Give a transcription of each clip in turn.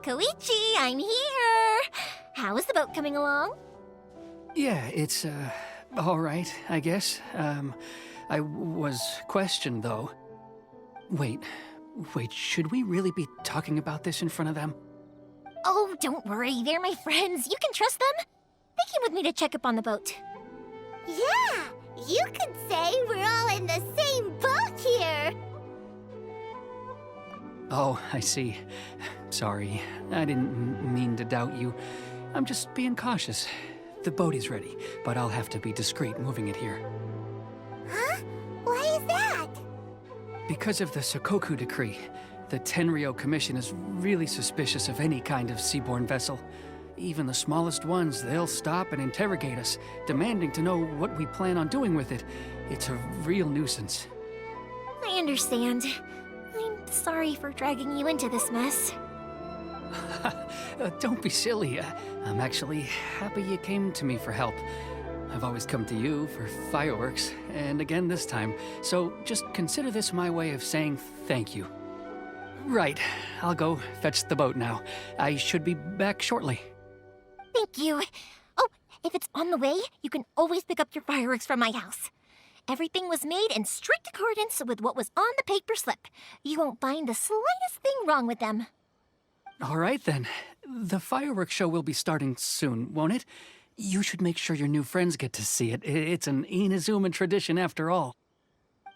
Koichi, I'm here! How is the boat coming along? Yeah, it's, all right, I guess. I was questioned, though. Wait, should we really be talking about this in front of them? Oh, don't worry, they're my friends. You can trust them. They came with me to check up on the boat. Yeah, you could say we're all in the same boat here. Oh, I see. Sorry, I didn't mean to doubt you. I'm just being cautious. The boat is ready, but I'll have to be discreet moving it here. Huh? Why is that? Because of the Sokoku decree, the Tenryou Commission is really suspicious of any kind of seaborne vessel. Even the smallest ones, they'll stop and interrogate us, demanding to know what we plan on doing with it. It's a real nuisance. I understand. I'm sorry for dragging you into this mess. Don't be silly. I'm actually happy you came to me for help. I've always come to you for fireworks, and again this time, so just consider this my way of saying thank you. Right, I'll go fetch the boat now. I should be back shortly. Thank you. Oh, if it's on the way, you can always pick up your fireworks from my house. Everything was made in strict accordance with what was on the paper slip. You won't find the slightest thing wrong with them. All right then. The fireworks show will be starting soon, won't it? You should make sure your new friends get to see it. It's an Inazuma tradition after all.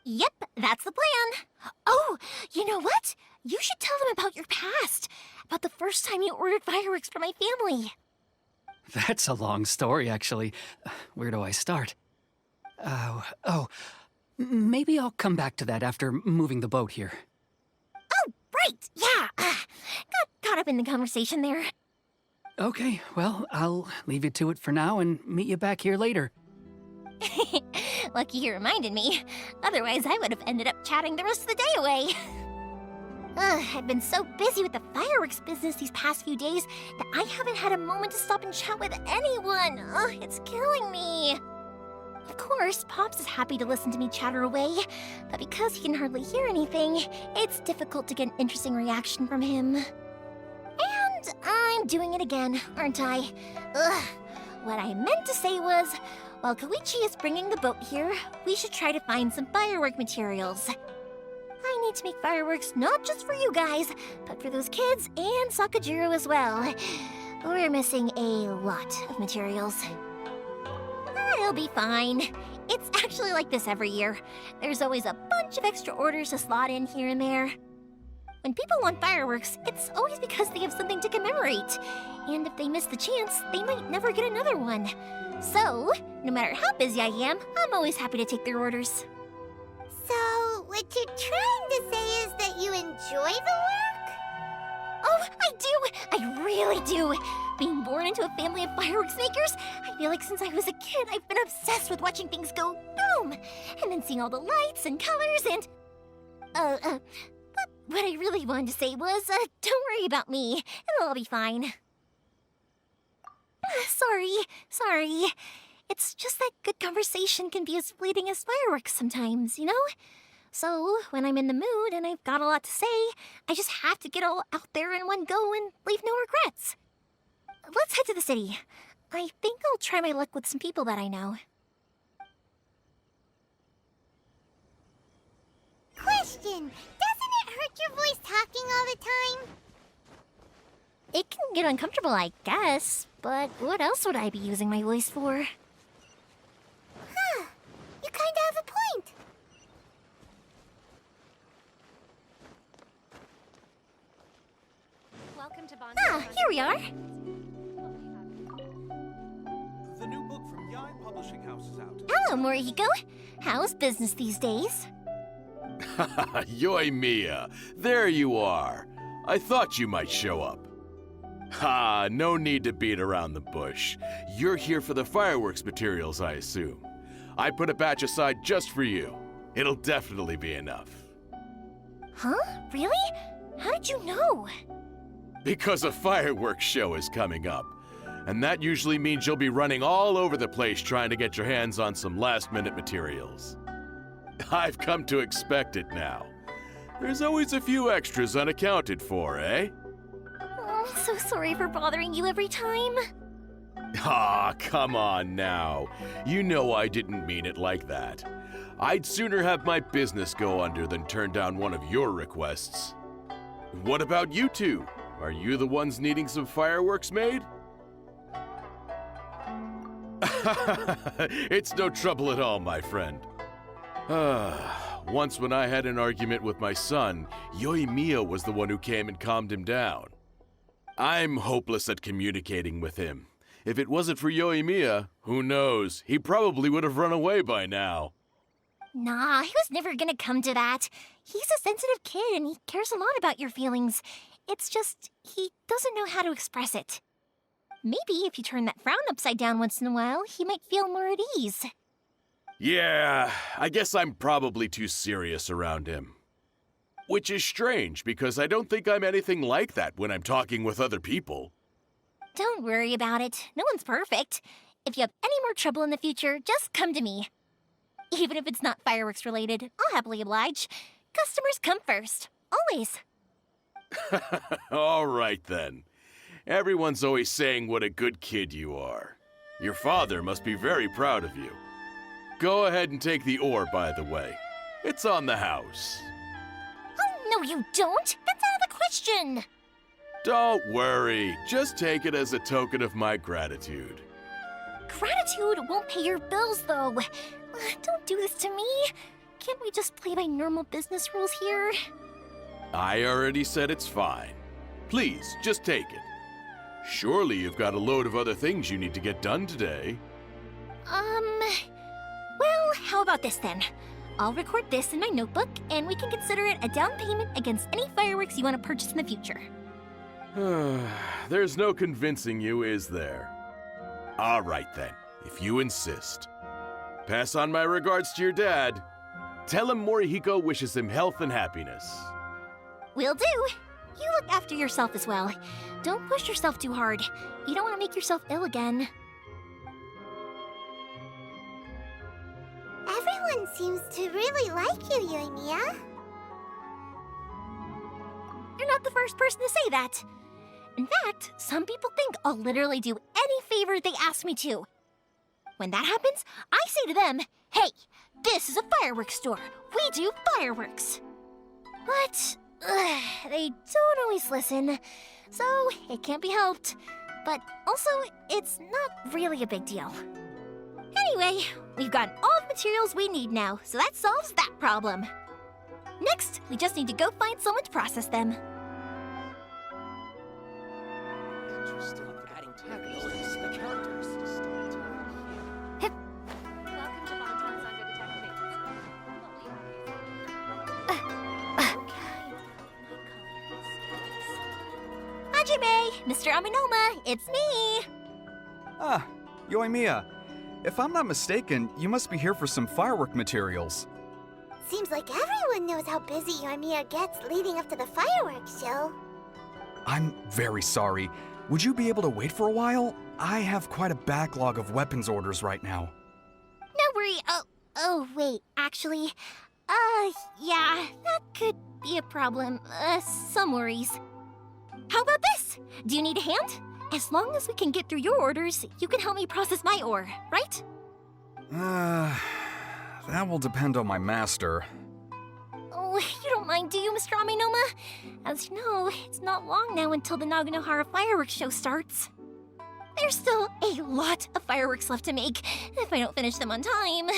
Yep, that's the plan. Oh, you know what? You should tell them about your past. About the first time you ordered fireworks for my family. That's a long story, actually. Where do I start? Maybe I'll come back to that after moving the boat here. Oh, right, yeah. Got caught up in the conversation there. Okay, well, I'll leave you to it for now and meet you back here later. Lucky you reminded me. Otherwise, I would have ended up chatting the rest of the day away. I've been so busy with the fireworks business these past few days that I haven't had a moment to stop and chat with anyone. It's killing me. Of course, Pops is happy to listen to me chatter away, but because he can hardly hear anything, it's difficult to get an interesting reaction from him. And I'm doing it again, aren't I? What I meant to say was, while Koichi is bringing the boat here, we should try to find some firework materials. I need to make fireworks not just for you guys, but for those kids and Sakajiro as well. We're missing a lot of materials. It'll be fine. It's actually like this every year. There's always a bunch of extra orders to slot in here and there. When people want fireworks, it's always because they have something to commemorate. And if they miss the chance, they might never get another one. So, no matter how busy I am, I'm always happy to take their orders. So, what you're trying to say is that you enjoy the work? Oh, I do! I really do! Being born into a family of fireworks makers, I feel like since I was a kid, I've been obsessed with watching things go boom! And then seeing all the lights and colors and... But what I really wanted to say was, don't worry about me. It'll all be fine. Sorry. It's just that good conversation can be as fleeting as fireworks sometimes, you know? So, when I'm in the mood and I've got a lot to say, I just have to get all out there in one go and leave no regrets. Let's head to the city. I think I'll try my luck with some people that I know. Question! Doesn't it hurt your voice talking all the time? It can get uncomfortable, I guess, but what else would I be using my voice for? Huh. You kinda have a point. Welcome to Bond. Here we are. The new book from Yai Publishing House is out. Hello, Morihiko. How's business these days? Yoi Mia, there you are. I thought you might show up. Ha, no need to beat around the bush. You're here for the fireworks materials, I assume. I put a batch aside just for you. It'll definitely be enough. Huh? Really? How did you know? Because a fireworks show is coming up. And that usually means you'll be running all over the place trying to get your hands on some last-minute materials. I've come to expect it now. There's always a few extras unaccounted for, eh? I'm so sorry for bothering you every time. Ah, come on now. You know I didn't mean it like that. I'd sooner have my business go under than turn down one of your requests. What about you two? Are you the ones needing some fireworks made? It's no trouble at all, my friend. Once when I had an argument with my son, Yoimiya was the one who came and calmed him down. I'm hopeless at communicating with him. If it wasn't for Yoimiya, who knows? He probably would have run away by now. Nah, he was never gonna come to that. He's a sensitive kid and he cares a lot about your feelings. It's just, he doesn't know how to express it. Maybe if you turn that frown upside down once in a while, he might feel more at ease. Yeah, I guess I'm probably too serious around him. Which is strange, because I don't think I'm anything like that when I'm talking with other people. Don't worry about it. No one's perfect. If you have any more trouble in the future, just come to me. Even if it's not fireworks related, I'll happily oblige. Customers come first. Always. All right then. Everyone's always saying what a good kid you are. Your father must be very proud of you. Go ahead and take the ore, by the way. It's on the house. Oh, no you don't! That's out of the question! Don't worry. Just take it as a token of my gratitude. Gratitude won't pay your bills, though. Don't do this to me. Can't we just play by normal business rules here? I already said it's fine. Please, just take it. Surely you've got a load of other things you need to get done today. Well, how about this then? I'll record this in my notebook, and we can consider it a down payment against any fireworks you want to purchase in the future. There's no convincing you, is there? All right then, if you insist. Pass on my regards to your dad. Tell him Morihiko wishes him health and happiness. Will do. You look after yourself as well. Don't push yourself too hard. You don't want to make yourself ill again. Everyone seems to really like you, Yoimiya. You're not the first person to say that. In fact, some people think I'll literally do any favor they ask me to. When that happens, I say to them, hey, this is a fireworks store. We do fireworks. But they don't always listen, so it can't be helped. But also, it's not really a big deal. Anyway, we've got all the materials we need now, so that solves that problem. Next, we just need to go find someone to process them. Hajime, Mr. Aminoma, it's me! Ah, Yoimiya. If I'm not mistaken, you must be here for some firework materials. Seems like everyone knows how busy Yoimiya gets leading up to the fireworks show. I'm very sorry. Would you be able to wait for a while? I have quite a backlog of weapons orders right now. No worry. Oh, wait, actually, yeah, that could be a problem. Some worries. How about this? Do you need a hand? As long as we can get through your orders, you can help me process my ore, right? That will depend on my master. Oh, you don't mind, do you, Mr. Aminoma? As you know, it's not long now until the Naganohara fireworks show starts. There's still a lot of fireworks left to make, if I don't finish them on time.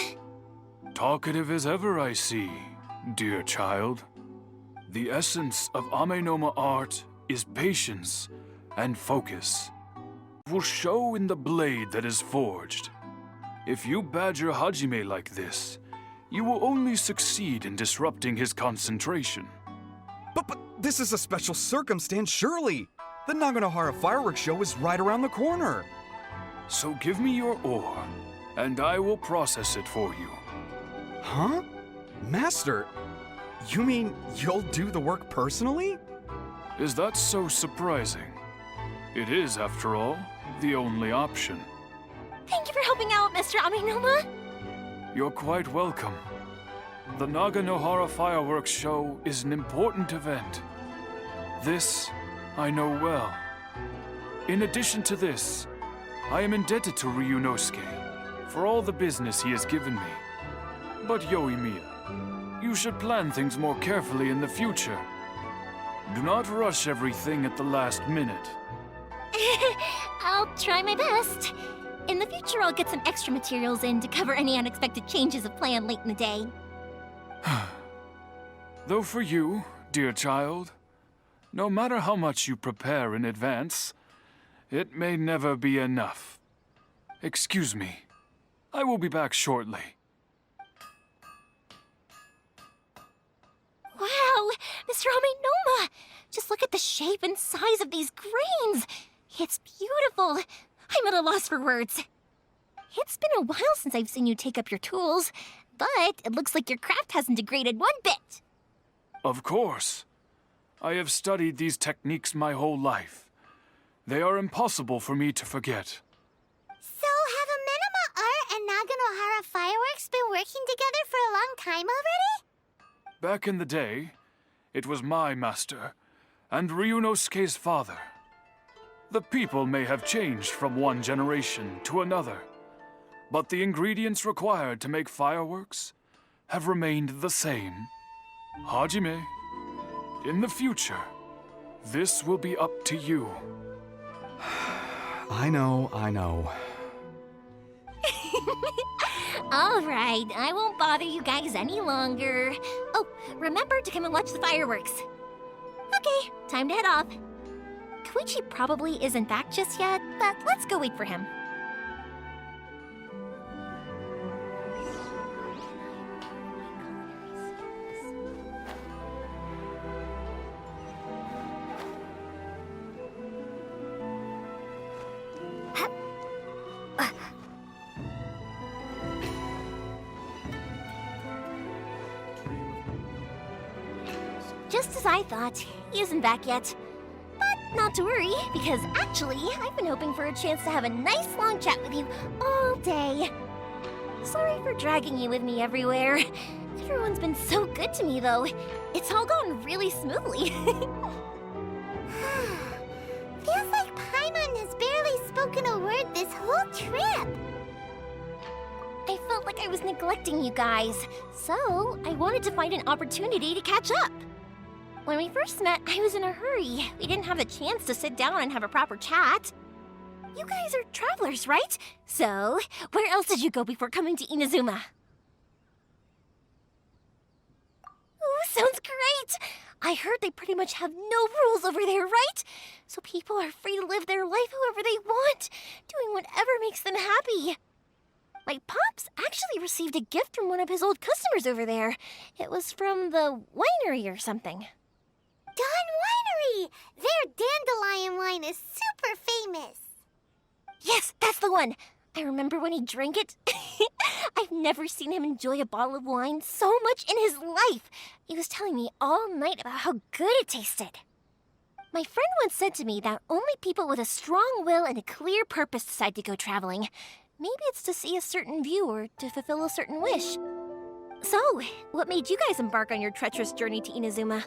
Talkative as ever, I see, dear child. The essence of Amenoma art is patience and focus. It will show in the blade that is forged. If you badger Hajime like this, you will only succeed in disrupting his concentration. But this is a special circumstance, surely. The Naganohara fireworks show is right around the corner. So give me your ore, and I will process it for you. Huh? Master, you mean you'll do the work personally? Is that so surprising? It is, after all, the only option. Thank you for helping out, Mr. Aminoma. You're quite welcome. The Naganohara fireworks show is an important event. This, I know well. In addition to this, I am indebted to Ryunosuke for all the business he has given me. But Yoimiya, you should plan things more carefully in the future. Do not rush everything at the last minute. I'll try my best. In the future, I'll get some extra materials in to cover any unexpected changes of plan late in the day. Though for you, dear child, no matter how much you prepare in advance, it may never be enough. Excuse me. I will be back shortly. Wow, Mr. Amenoma! Just look at the shape and size of these grains! It's beautiful! I'm at a loss for words. It's been a while since I've seen you take up your tools, but it looks like your craft hasn't degraded one bit. Of course. I have studied these techniques my whole life. They are impossible for me to forget. So have Amenoma Art and Naganohara Fireworks been working together for a long time already? Back in the day, it was my master and Ryunosuke's father. The people may have changed from one generation to another, but the ingredients required to make fireworks have remained the same. Hajime, in the future, this will be up to you. I know. All right, I won't bother you guys any longer. Oh, remember to come and watch the fireworks. Okay, time to head off. Koichi probably isn't back just yet, but let's go wait for him. Just as I thought, he isn't back yet. But not to worry, because actually, I've been hoping for a chance to have a nice long chat with you all day. Sorry for dragging you with me everywhere. Everyone's been so good to me, though. It's all gone really smoothly. Feels like Paimon has barely spoken a word this whole trip. I felt like I was neglecting you guys, so I wanted to find an opportunity to catch up. When we first met, I was in a hurry. We didn't have a chance to sit down and have a proper chat. You guys are travelers, right? So, where else did you go before coming to Inazuma? Ooh, sounds great! I heard they pretty much have no rules over there, right? So people are free to live their life however they want, doing whatever makes them happy. My pops actually received a gift from one of his old customers over there. It was from the winery or something. Dawn Winery! Their dandelion wine is super famous. Yes, that's the one! I remember when he drank it. I've never seen him enjoy a bottle of wine so much in his life. He was telling me all night about how good it tasted. My friend once said to me that only people with a strong will and a clear purpose decide to go traveling. Maybe it's to see a certain view or to fulfill a certain wish. So, what made you guys embark on your treacherous journey to Inazuma?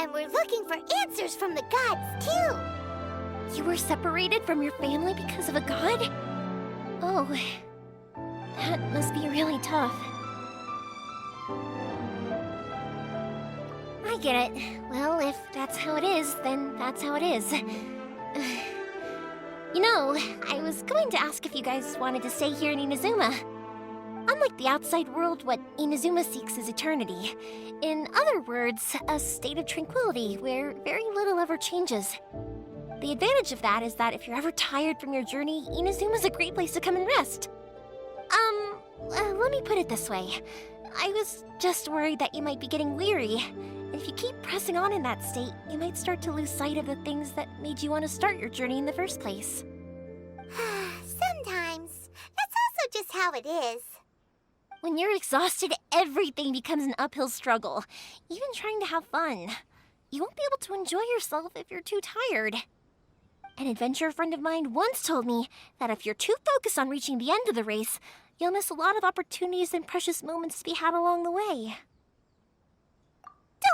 And we're looking for answers from the gods, too. You were separated from your family because of a god? Oh, that must be really tough. I get it. Well, if that's how it is, then that's how it is. You know, I was going to ask if you guys wanted to stay here in Inazuma. Unlike the outside world, what Inazuma seeks is eternity. In other words, a state of tranquility where very little ever changes. The advantage of that is that if you're ever tired from your journey, Inazuma's a great place to come and rest. Let me put it this way. I was just worried that you might be getting weary. If you keep pressing on in that state, you might start to lose sight of the things that made you want to start your journey in the first place. Sometimes. That's also just how it is. When you're exhausted, everything becomes an uphill struggle, even trying to have fun. You won't be able to enjoy yourself if you're too tired. An adventure friend of mine once told me that if you're too focused on reaching the end of the race, you'll miss a lot of opportunities and precious moments to be had along the way.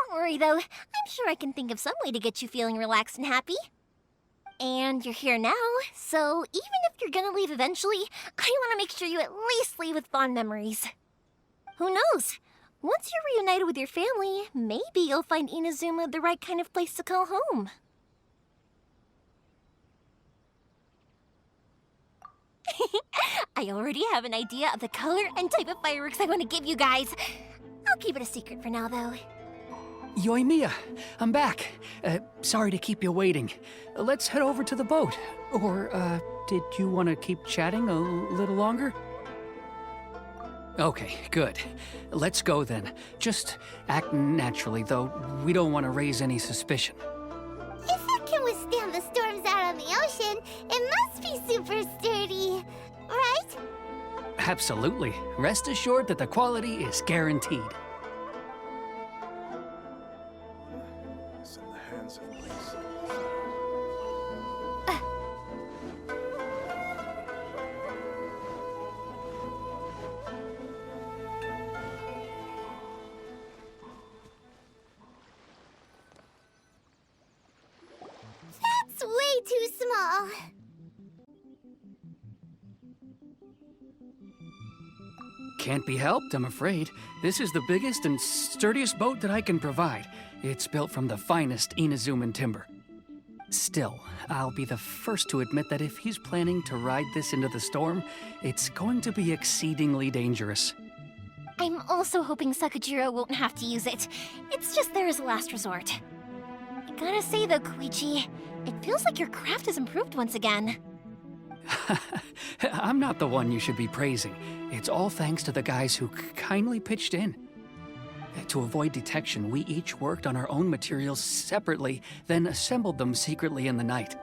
Don't worry, though. I'm sure I can think of some way to get you feeling relaxed and happy. And you're here now, so even if you're gonna leave eventually, I want to make sure you at least leave with fond memories. Who knows? Once you're reunited with your family, maybe you'll find Inazuma the right kind of place to call home. I already have an idea of the color and type of fireworks I want to give you guys. I'll keep it a secret for now, though. Yoimiya, I'm back. Sorry to keep you waiting. Let's head over to the boat. Or, did you want to keep chatting a little longer? Okay, good. Let's go then. Just act naturally, though. We don't want to raise any suspicion. If it can withstand the storms out on the ocean, it must be super sturdy, right? Absolutely. Rest assured that the quality is guaranteed. It's in the hands of police. That's way too small. Can't be helped, I'm afraid. This is the biggest and sturdiest boat that I can provide. It's built from the finest Inazuman timber. Still, I'll be the first to admit that if he's planning to ride this into the storm, it's going to be exceedingly dangerous. I'm also hoping Sakajiro won't have to use it. It's just there as a last resort. I gotta say though, Koichi, it feels like your craft has improved once again. I'm not the one you should be praising. It's all thanks to the guys who kindly pitched in. To avoid detection, we each worked on our own materials separately, then assembled them secretly in the night.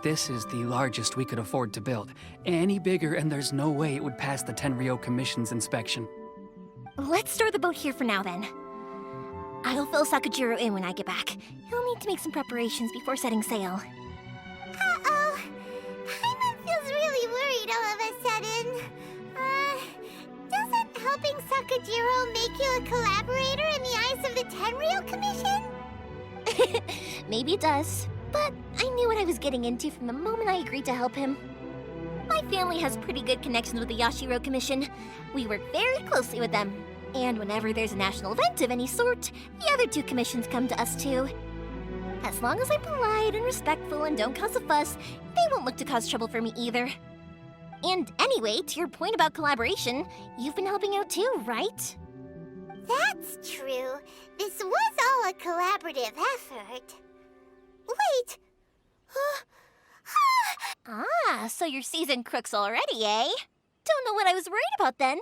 This is the largest we could afford to build. Any bigger and there's no way it would pass the Tenryou Commission's inspection. Let's store the boat here for now then. I'll fill Sakajiro in when I get back. He'll need to make some preparations before setting sail. Uh-oh. Paimon feels really worried all of a sudden. Doesn't helping Sakajiro make you a collaborator in the eyes of the Tenryou Commission? Maybe it does, but I knew what I was getting into from the moment I agreed to help him. My family has pretty good connections with the Yashiro Commission. We work very closely with them. And whenever there's a national event of any sort, the other two commissions come to us too. As long as I'm polite and respectful and don't cause a fuss, they won't look to cause trouble for me either. And anyway, to your point about collaboration, you've been helping out too, right? That's true. This was all a collaborative effort. Wait. So you're seasoned crooks already, eh? Don't know what I was worried about then.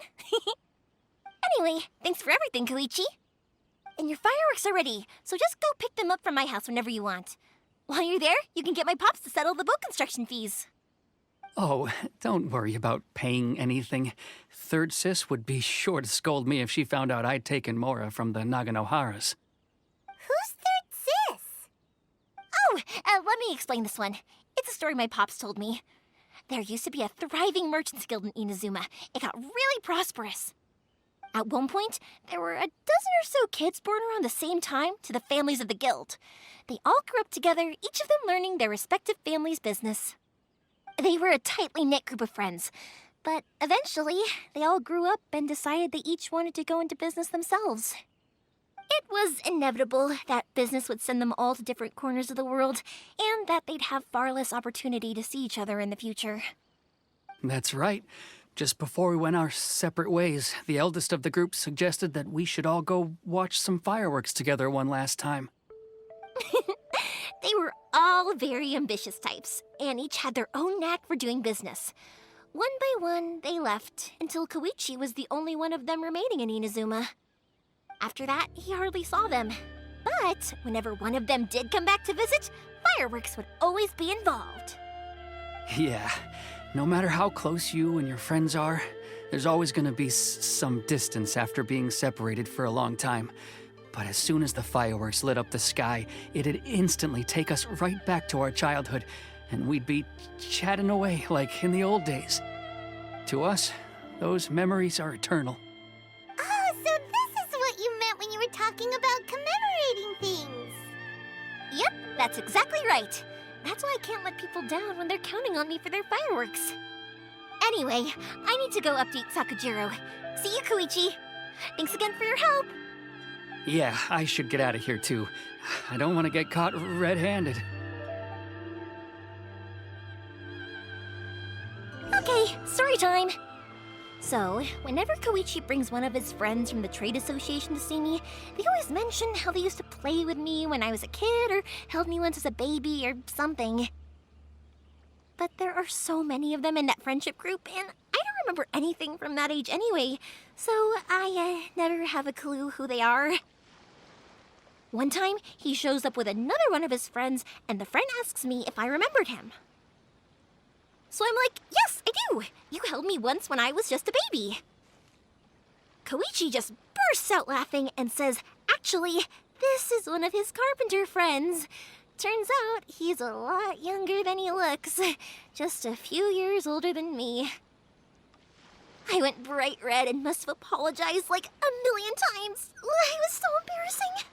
Anyway, thanks for everything, Koichi. And your fireworks are ready, so just go pick them up from my house whenever you want. While you're there, you can get my pops to settle the boat construction fees. Oh, don't worry about paying anything. Third Sis would be sure to scold me if she found out I'd taken Mora from the Naganoharas. Who's Third Sis? Oh, let me explain this one. It's a story my pops told me. There used to be a thriving merchants guild in Inazuma. It got really prosperous. At one point, there were a dozen or so kids born around the same time to the families of the guild. They all grew up together, each of them learning their respective family's business. They were a tightly knit group of friends, but eventually, they all grew up and decided they each wanted to go into business themselves. It was inevitable that business would send them all to different corners of the world, and that they'd have far less opportunity to see each other in the future. That's right. Just before we went our separate ways, the eldest of the group suggested that we should all go watch some fireworks together one last time. They were all very ambitious types, and each had their own knack for doing business. One by one, they left, until Koichi was the only one of them remaining in Inazuma. After that, he hardly saw them. But whenever one of them did come back to visit, fireworks would always be involved. Yeah, no matter how close you and your friends are, there's always going to be some distance after being separated for a long time. But as soon as the fireworks lit up the sky, it'd instantly take us right back to our childhood, and we'd be chatting away like in the old days. To us, those memories are eternal. Oh, so this is what you meant when you were talking about commemorating things. Yep, that's exactly right. That's why I can't let people down when they're counting on me for their fireworks. Anyway, I need to go update Sakujiro. See you, Koichi. Thanks again for your help. Yeah, I should get out of here too. I don't want to get caught red-handed. Okay, story time. So, whenever Koichi brings one of his friends from the trade association to see me, they always mention how they used to play with me when I was a kid or held me once as a baby or something. But there are so many of them in that friendship group, and I don't remember anything from that age anyway, so I never have a clue who they are. One time, he shows up with another one of his friends, and the friend asks me if I remembered him. So I'm like, yes, I do! You held me once when I was just a baby. Koichi just bursts out laughing and says, actually, this is one of his carpenter friends. Turns out he's a lot younger than he looks. Just a few years older than me. I went bright red and must have apologized like a million times. It was so embarrassing.